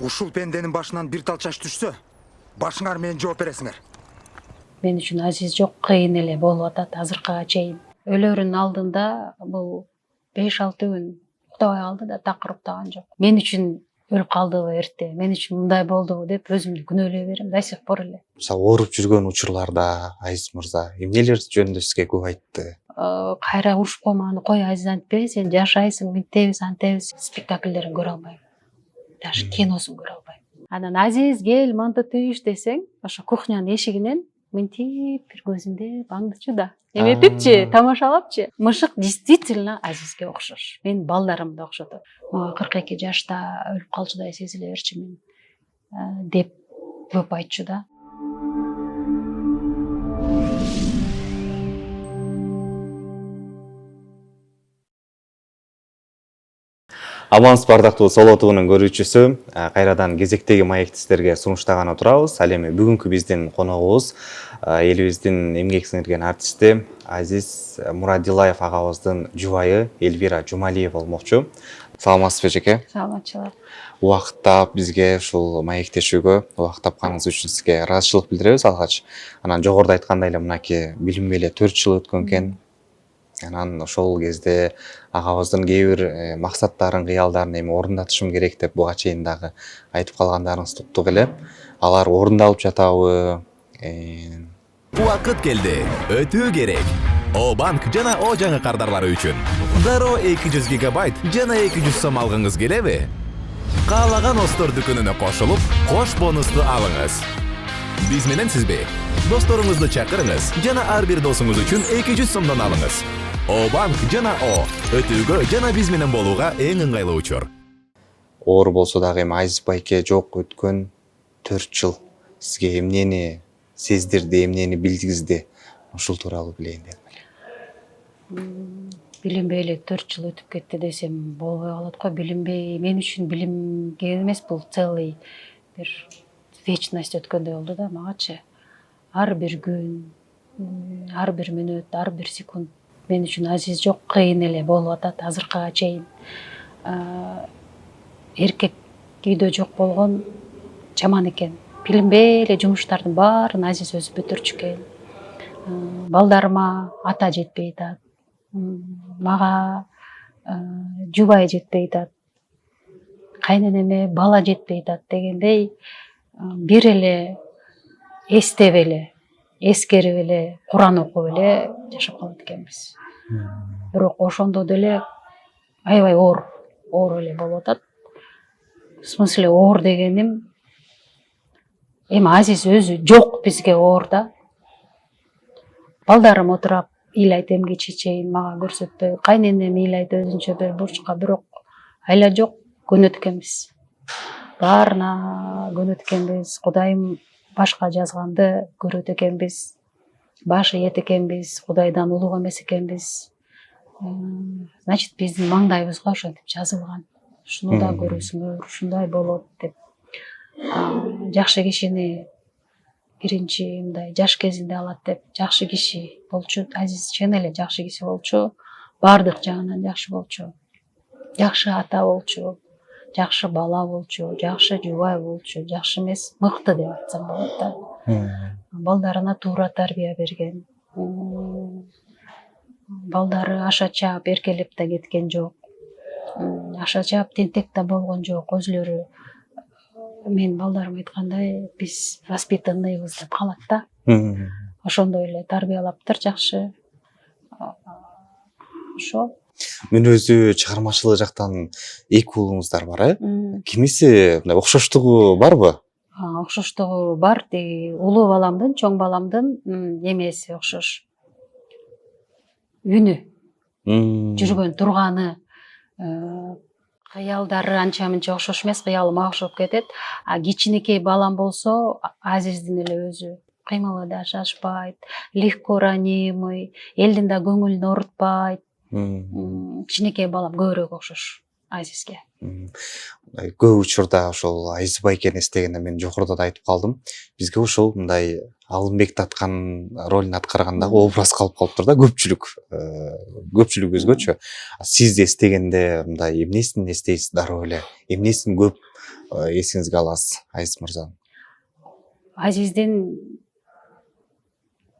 Ушул пенденин башынан бир талчаш түшсө, башыңар менен жооп бересиңер. Мен үчүн Азиз жок, кыйын эле болуп атат азыркыга чейин. Өлөрүнүн алдында бул 5-6 күн уктабай калды да такыр уктаган жок. Мен үчүн өлүп калдыбы эрте, мен үчүн мындай болдубу деп өзүмдү күнөөлөй берем до сих пор эле. Мисалы ооруп жүргөн учурларда Азиз мырза эмнелер жөнүндө сизге көп айтты? Кайра урушуп коймаганы кой Азиз, антпе, сен жашайсың, мынтебиз, антебиз. Спектакльдерин көрө албайм. Даже киносун көрө албайм. Анан Азиз кел манты тийиш десең, ошо кухнянын эшигинен мынтип бир көзүмдө аңдычу да. Эметипчи, тамашалапчы. Мышык действительно Азизге окшош. Мен балдарымды окшотот. 42 жашта өлүп калчудай сезиле берчү мен деп көп айтчу да. Амансыз бардактуу Соло ТВнын көрүүчүсү, кайрадан кезектеги маекти сиздерге сунуштаган отурабыз. Ал эми бүгүнкү биздин коногубуз элибиздин эмгек сиңирген артисти Азиз Мурадилаев агабыздын жубайы Эльвира Жумалиева болмокчу. Саламатсызбы жеке? Саламатчылык. Убакыт таап бизге ушул маектешүүгө убакыт тапканыңыз үчүн сизге ыраазычылык билдиребиз алгач. Анан жогоруда айткандай эле мынакей билинбей эле 4 жыл өткөн экен. Анан ошол кезде агабыздын кээ бир максаттарын, кыялдарын эми орундатышым керек деп буга чейин дагы айтып калгандарыңызды уктук эле. Алар орундалып жатабы? Убакыт келди. Өтүү керек. О банк жана О жаңы кардарлары үчүн. Дароо 200 гигабайт жана 200 сом алгыңыз келеби? Каалаган Остор дүкөнүнө кошулуп, кош бонусту алыңыз. Биз менен сизби? Досторуңузду чакырыңыз жана ар бир досуңуз үчүн 200 сомдон алыңыз. О банк жана О өтүүгө жана биз менен болууга эң ыңгайлуу учур. Оор болсо дагы эми Азиз байке жок өткөн 4 жыл сизге эмнени сездирди, эмнени билгизди? Ушул тууралуу билейин дедим. Билинбей эле 4 жыл өтүп кетти десем болбой калат го. Билинбей, мен үчүн билимге эмес, бул целый бир вечность өткөндөй болду да магачы. Ар бир күн, ар бир мүнөт, ар бир секунд мен үчүн Азиз жок, кыйын эле болуп атат азыркыга чейин. Эркек үйдө жок болгон жаман экен. Билинбей эле жумуштардын баарын Азиз өзү бүтүрчү экен. Балдарыма ата жетпей атат. Мага жубай жетпей атат. Кайненеме бала жетпей атат дегендей бир эле эстеп эле, эскерип эле, Куран окуп эле жашап калат экенбиз. Бирок ошондо деле аябай оор эле болуп атат. В смысле оор дегеним эми Азиз өзү жок бизге оор да. Балдарым отурап ыйлайт эмгиче чечейин мага көрсөтпөй, кайненем ыйлайт өзүнчө бир бурчка, бирок айла жок, көнөт экенбиз. Баарына көнөт экенбиз. Кудайым башка жазганды көрөт экенбиз. Баш ийет экенбиз, Кудайдан улук эмес экенбиз. Значит, биздин маңдайыбызга ошентип жазылган. Ушуну да көрөсүңөр, ушундай болот деп. Жакшы кишини биринчи мындай жаш кезинде алат деп, жакшы киши болчу. Азиз чын эле жакшы киши болчу. Баардык жагынан жакшы болчу. Жакшы ата болчу. Жакшы бала болчу, жакшы жубай болчу, жакшы эмес, мыкты деп айтсам болот да. Балдарына туура тарбия берген. Балдары аша чаап эркелеп да кеткен жок. Аша чаап тентек да болгон жок. Өзүлөрү мен балдарым айткандай, биз воспитанныйбыз деп калат да. Ошондой эле тарбиялаптыр жакшы. Ошо. Мүнөзү, чыгармачылык жактан эки уулуңуздар бар, Кимиси мындай окшоштугу барбы? Окшоштугу бар. Улуу баламдын, чоң баламдын эмеси окшош. Үнү, жүргөн турганы, кыялдары анча мынча окшош эмес, кыялыма окшоп кетет. А кичинекей балам болсо, Азиздин эле өзү. Кыймылы да шашпайт, легко ранимый, элдин да көңүлүн оорутпайт. Кичинекей балам көбүрөөк окшош Азизге. Көп учурда ошол Азиз байкени эстегенде мен жогоруда да айтып калдым. Бизге ошол мындай Алымбек таткан ролун аткаргандагы образ калып калыптыр да, көпчүлүк өзгөчө. Сиз эстегенде мындай эмнесин эстейсиз дароо эле? Эмнесин көп эсиңизге аласыз Азиз мырза? Азиздин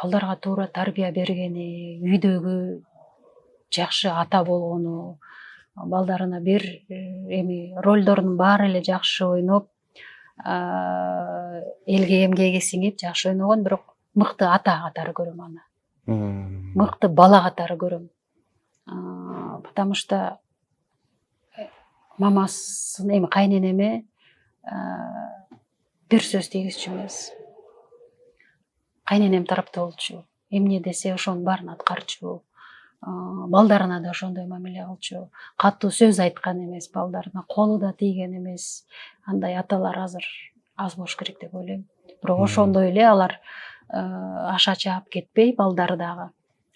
балдарга туура тарбия бергени, үйдөгү жакшы ата болгону, балдарына бир эми ролдордун баары эле жакшы ойноп, элге эмгеги сиңип жакшы ойногон, бирок мыкты ата катары көрөм аны. Мыкты бала катары көрөм. Потому что мамасын эми кайненеме бир сөз тийгизчү эмес. Кайненем тарапта болчу. Эмне десе ошонун баарын аткарчу. Балдарына да ошондой мамиле кылчу. Катуу сөз айткан эмес балдарына, колу да тийген эмес. Андай аталар азыр аз болуш керек деп ойлойм. Бирок ошондой эле алар аша чаап кетпей, балдары дагы.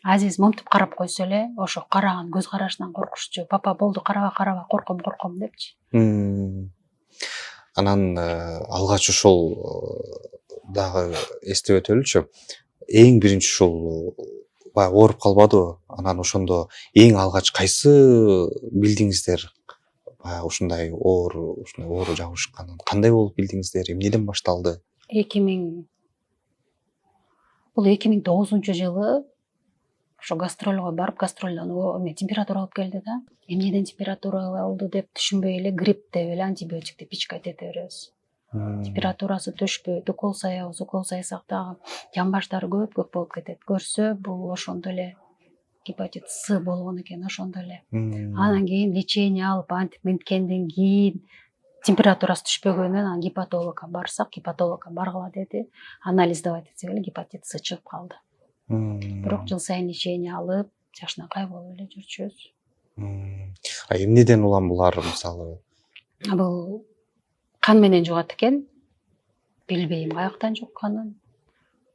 Азиз момтуп карап койсо эле, ошо караган көз карашынан коркушчу. Папа болду, караба, корком депчи. Анан алгач ошол дагы эстеп өтөлүчү. Эң биринчи ошол баягы ооруп калбадыбы? Анан ошондо эң алгач кайсы билдиңиздер? Баягы ушундай оору жабышканын кандай болуп билдиңиздер? Эмнеден башталды? Бул 2009-жылы ошо гастролго барып, гастролдон температура алып келди да. Эмнеден температура алды деп түшүнбөй эле грипп деп эле антибиотик деп ичке кете беребиз. Температурасы түшпөйт, укол сайсак дагы жан баштары көп болуп кетет. Көрсө бул ошондо эле гепатит С болгон экен, ошондо эле. Анан кийин лечение алып, антибиотиктен кийин температурасы түшпөгөндөн анан гепатологко барсак, гепатологко баргыла деди. Анализ давать этсек эле гепатит С чыгып калды. Бирок жыл сайын лечение алып, жакшынакай болуп эле жүрчүбүз. Эмнеден улам булар мисалы? Бул кан менен жугат экен. Билбейм каяктан жукканын.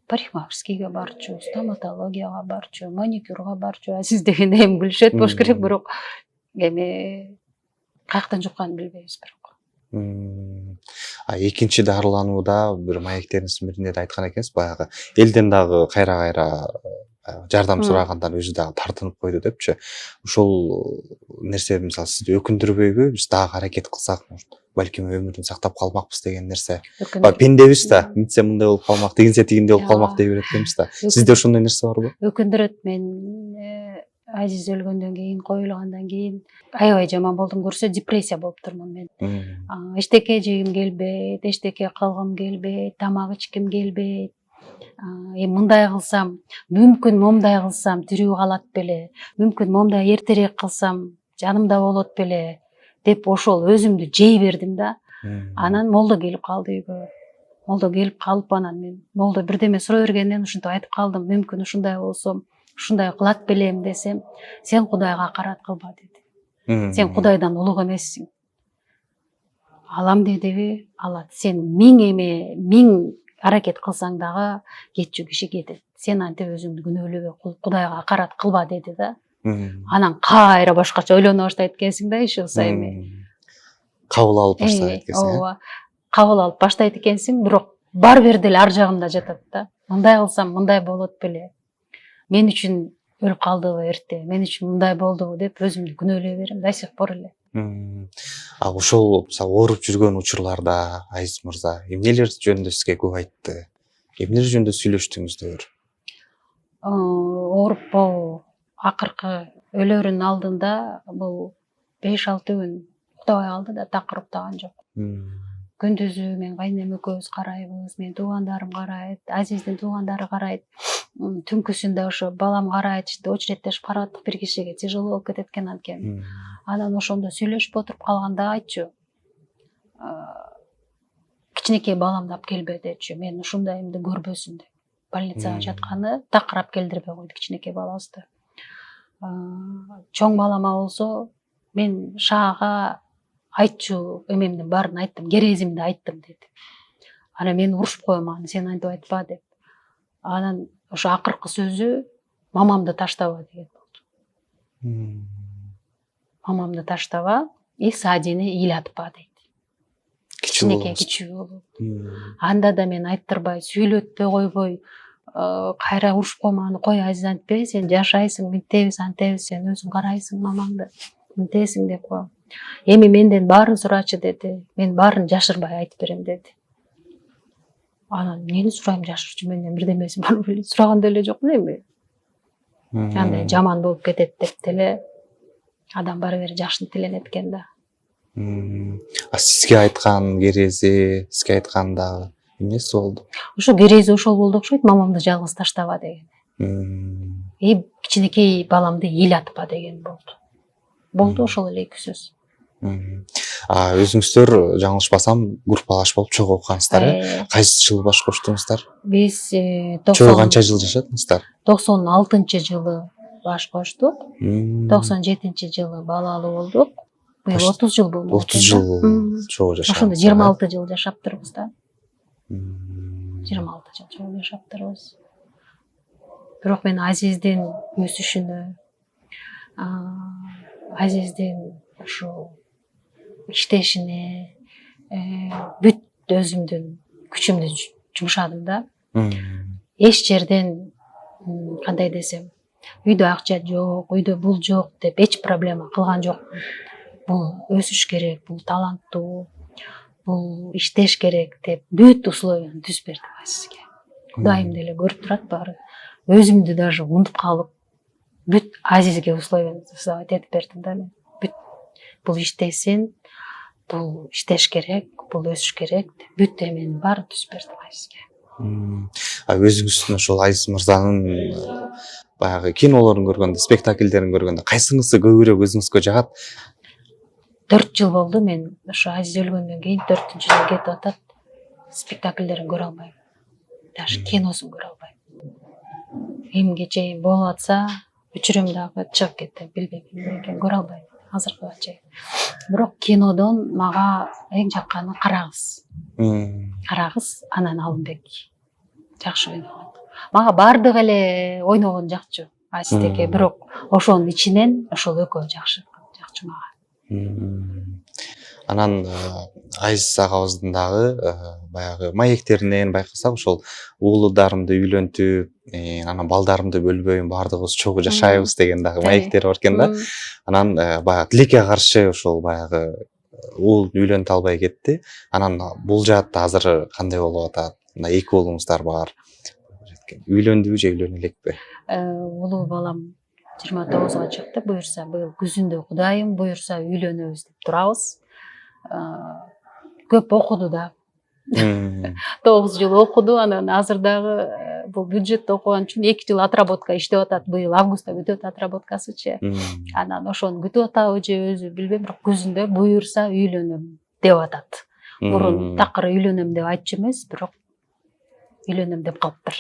Парикмахерскийге барчу, стоматологияга барчу, маникюрга барчу. Сиз дегенде эми күлүшөт болуш керек, бирок эми каяктан жукканын билбейбиз бирок. Экинчи дарыланууда бир маектериңиздин биринде да айткан экенсиз, баягы элден дагы кайра жардам сурагандан өзү дагы тартынып койду депчи. Ошол нерсе мисалы сизди өкүндүрбөйбү? Биз дагы аракет кылсак, балким өмүрүн сактап калмакпыз деген нерсе. Пендебиз да, мынтсе мындай болуп калмак, тигинсе тигиндей болуп калмак дей берет экенбиз да. Сизде ошондой нерсе барбы? Өкүндүрөт. Мен Азиз өлгөндөн кийин, коюлгандан кийин аябай жаман болдум. Көрсө депрессия болуп турмун мен. Эчтеке жегим келбейт, эчтеке кылгым келбейт, тамак ичким келбейт. Мындай кылсам, мүмкүн момдай кылсам тирүү калат беле, мүмкүн момдай эртерээк кылсам жанымда болот беле деп ошол өзүмдү жей бердим да. Анан молдо келип калды үйгө. Молдо келип калып, анан мен молдо бирдеме сурай бергенден ушинтип айтып калдым. Мүмкүн ушундай болсом, ушундай кылат белем десем, сен Кудайга карат кылба деди. Сен Кудайдан улук эмессиң. Алам дедиби? Алат. Сен миң аракет кылсаң дагы кетчү киши кетет. Сен антип өзүңдү күнөөлөбөй, Кудайга карат кылба деди да. Анан кайра башкача ойлоно баштайт экенсиң да, иш болсо эми. Кабыл алып баштайт экенсиң. Ооба. Кабыл алып баштайт экенсиң, бирок бар бир деле ар жагында жатат да. Мындай кылсам мындай болот беле. Мен үчүн өлүп калдыбы эрте, мен үчүн мындай болдубу деп өзүмдү күнөөлөй берем да сих пор эле. Ошол мисалы ооруп жүргөн учурларда Азиз мырза эмнелер жөнүндө сизге көп айтты? Эмнелер жөнүндө сүйлөштүңүздөр? Ооруп акыркы өлөрүнүн алдында бул 5-6 күн уктабай калды да, такыр уктаган жок. Күндүзү мен кайненем экөөбүз карайбыз, менин туугандарым карайт, Азиздин туугандары карайт. Түнкүсүндө ошо балам карайт, очереттешип карап аттык, бир кишиге тяжело болуп кетет экен анткени. Анан ошондо сүйлөшүп отуруп калганда айтчу. Кичинекей баламды алып келбе дечү. Мен ушундайымды көрбөсүн деп. Больницага жатканы такырап келдирбей койду кичинекей балабызды. Чоң балама болсо мен шаага айтчу, эмемдин баарын айттым, керезимди айттым деди. Анан мен урушуп коем аны, сен антип айтпа деп. Анан ошо акыркы сөзү мамамды таштаба деген болду. Мамамды таштаба, Садини ыйлатпа дейт. Кичинекей кичүү болуп. Анда да мен айттырбай, сүйлөтпөй койбой, кайра урушуп койм аны, кой Азиз антпе, сен жашайсың, мынтебиз антебиз, сен өзүң карайсың мамаңды, мынтесиң деп коем. Эми менден баарын сурачы деди. Мен баарын жашырбай айтып берем деди. Анан эмнени сурайм жашырчу, менден бирдемеси барбы беле, сураган деле жок эми. Андай жаман болуп кетет деп деле адам бары бир жакшыны тиленет экен да. Сизге айткан керези, сизге айткан дагы эмнеси болду? Ошо керези ошол болду окшойт, мамамды жалгыз таштаба деген. Кичинекей баламды ыйлатпа деген болду. Болду ошол эле эки сөз. Өзүңүздөр жаңылышпасам группалаш болуп чогуу окугансыздар э? Кайсы жылы баш коштуңуздар? Биз Чогуу канча жыл жашадыңыздар? 96-жылы баш коштук. 97-жылы балалуу болдук. Быйыл 30 жыл болду. 30 жыл чогуу жашадыңыз. Ошондо 26 жыл жашап турбуз да. 26 жыл чогуу жашап турбуз. Бирок мен Азиздин өсүшүнө, Азиздин ушул иштешине бүт өзүмдүн күчүмдү жумшадым да. Эч жерден кандай десем, үйдө акча жок, үйдө бул жок деп эч проблема кылган жок. Бул өсүш керек, бул таланттуу, бул иштеш керек деп бүт условияны түзүп бердим Азизге. Кудайым деле көрүп турат баары. Өзүмдү даже унутуп калып, бүт Азизге условияны этип бердим да мен. Бүт бул иштесин, бул иштеш керек, бул өсүш керек деп бүт эменин баарын түзүп бердим Азизге. Өзүңүздүн ошол Азиз мырзанын баягы кинолорун көргөндө, спектакльдерин көргөндө кайсыңызды көбүрөөк өзүңүзгө жагат? 4 жыл болду мен ошо Азиз өлгөндөн кийин 4-жылга кетип атат. Спектакльдерин көрө албайм. Даже киносун көрө албайм. Эмге чейин болуп атса, өчүрөм дагы чыгып кетем, билбейм эмне экенин көрө албайм азыркыга чейин. Бирок кинодон мага эң жакканы Карагыз. Карагыз, анан Алымбек. Жакшы ойногон. Мага бардыгы эле ойногон жакчу. Азиздеке, бирок ошонун ичинен ошол экөө жакшы мага. Анан Азиз агабыздын дагы баягы маектеринен байкасак ошол уулударымды үйлөнтүп, анан балдарымды бөлбөйм, баардыгыбыз чогуу жашайбыз деген дагы маектери бар экен да. Анан баягы тилекке каршы ошол баягы уул үйлөнтө албай кетти. Анан бул жаатта азыр кандай болуп атат? Мына эки уулуңуздар бар. Үйлөндүбү же үйлөнө элекпи? Улуу балам 29-га чыкты, буюрса быйыл күзүндө Кудайым буюрса үйлөнөбүз деп турабыз. Көп окуду да. 9 жыл окуду, анан азыр дагы бул бюджетте окуган үчүн 2 жыл отработка иштеп атат. Быйыл августта бүтөт отработкасычы. Анан ошону күтүп атабы же өзү билбейм, бирок күзүндө буюрса үйлөнөм деп атат. Мурун такыр үйлөнөм деп айтчу эмес, бирок үйлөнөм деп калыптыр.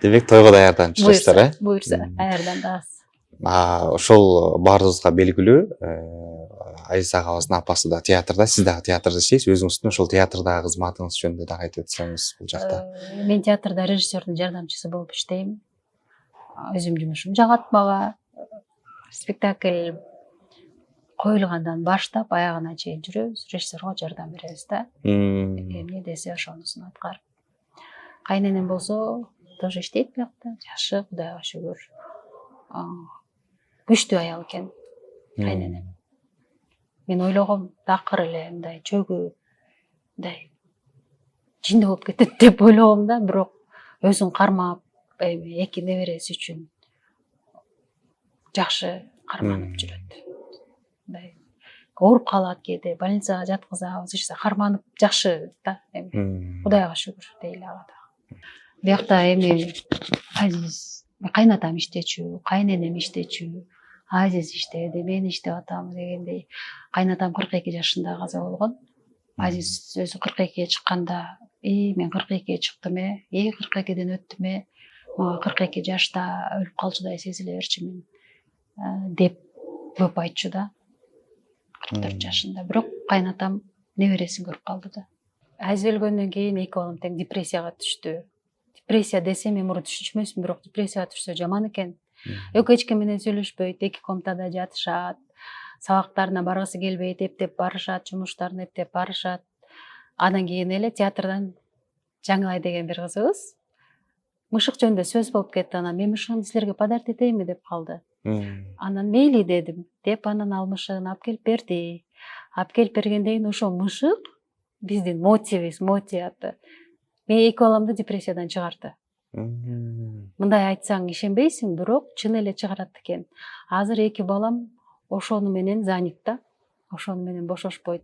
Демек тойго даярданып э? Буюрса, даярдандабыз. Ошол баарыбызга белгилүү. Азиз агабыздын апасы да театрда, сиз дагы театрда иштейсиз. Өзүңүздүн ошол театрдагы кызматыңыз жөнүндө дагы айтып өтсөңүз бул жакта. Мен театрда режиссердин жардамчысы болуп иштейм. Өзүм жумушум жагат мага. Спектакль коюлгандан баштап аягына чейин жүрөбүз, режиссерго жардам беребиз да. Эмне десе ошонусун аткарып. Кайненем болсо тоже иштейт биякта, жакшы, Кудайга шүгүр. Күчтүү аял экен кайненем. Мен ойлогом такыр эле мындай чөгү, мындай жинди болуп кетет деп ойлогом да, бирок өзүн кармап, эки небереси үчүн жакшы карманып жүрөт. Мындай ооруп калат кээде, больницага жаткызабыз, ишte карманып жакшы да. Кудайга шүгүр дейли ага да. Биякта эми Азиз, кайнатам иштечү, кайненем иштечү, Азиз иштеди, мен иштеп атам дегендей. Кайнатам 42 жашында каза болгон. Азиз өзү 42-ге чыкканда, мен 42-ге чыктым 42-ден өттүм мага 42 жашта өлүп калчудай сезиле берчү мен деп көп айтчу да. 44 жашында. Бирок кайнатам небересин көрүп калды да. Азиз өлгөндөн кийин эки балам тең депрессияга түштү. Депрессия десем мен мурун түшүнчү эмесмин, бирок депрессияга түшсө жаман экен. Экөө эч ким менен сүйлөшпөйт, эки комнатада жатышат, сабактарына баргысы келбейт, эптеп барышат, жумуштарын эптеп барышат. Андан кийин эле театрдан Жаңылай деген бир кызыбыз мышык жөнүндө сөз болуп кетти. Анан мен мышыгын силерге подарить этейинби деп калды. Анан мейли дедим деп анан ал мышыгын алып келип берди. Алып келип бергенден кийин ошол мышык биздин моти аты. Мен 2 баламды депрессиядан чыгарды. Мындай айтсаң ишенбейсиң, бирок чын эле чыгарат экен. Азыр 2 балам ошону менен занят да. Ошону менен бошошпойт.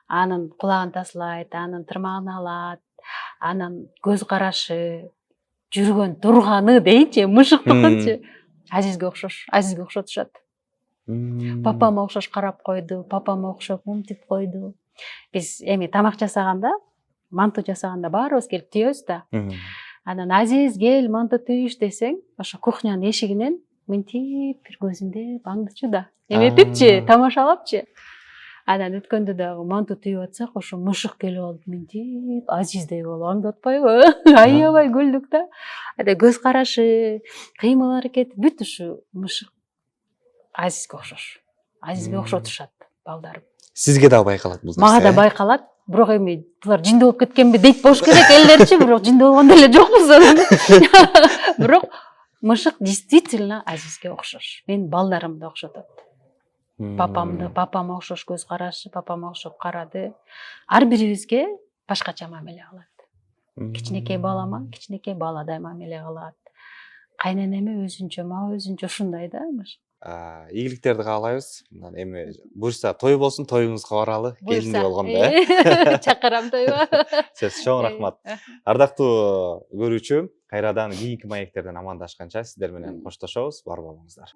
Анын кулагын таслайт, анын тырмагын алат, анын көз карашы, жүргөн турганы дейинчи, мышыктыкынчы. Азизге окшотушат. Папама окшош карап койду, папама окшоп мынтип койду. Биз эми тамак жасаганда, манту жасаганда баарыбыз келип тийебиз да. Анан Азиз кел манту тийиш десең, ошо кухнянын эшигинен мынтип бир көзүндө аңдычу да. Эметипчи, тамашалапчы. Анан өткөндө дагы манту тийип атсак, ошо мышык келип алып мынтип Азиздей болуп аңдып атпайбы? Аябай күлдүк да. Көз карашы, кыймыл аракети бүт ушу мышык Азизге окшош. Азизге окшотушат балдарым. Сизге да байкалат бул нерсе? Мага да байкалат. Бирок эми булар жиндүү болуп кеткенби дейт болуш керек элдерчи, бирок жиндүү болгондо эле жокпуз анан. Бирок мышык действительно Азизге окшош. Мен балдарымды окшотот. Папам окшош көз карашы, папам окшоп карады. Ар бирибизге башкача мамиле кылат. Кичинекей балама, кичинекей баладай мамиле кылат. Кайненеме өзүнчө, мага өзүнчө ушундай да. Ийгиликтерди каалайбыз. Мындан эми буюрса той болсун, тоюңузга баралы. Келинди болгондо. Чакырам тойго. Сөз чоң рахмат. Ардактуу көрүүчү, кайрадан кийинки маектерден амандашканча сиздер менен коштошобуз. Бар болуңуздар.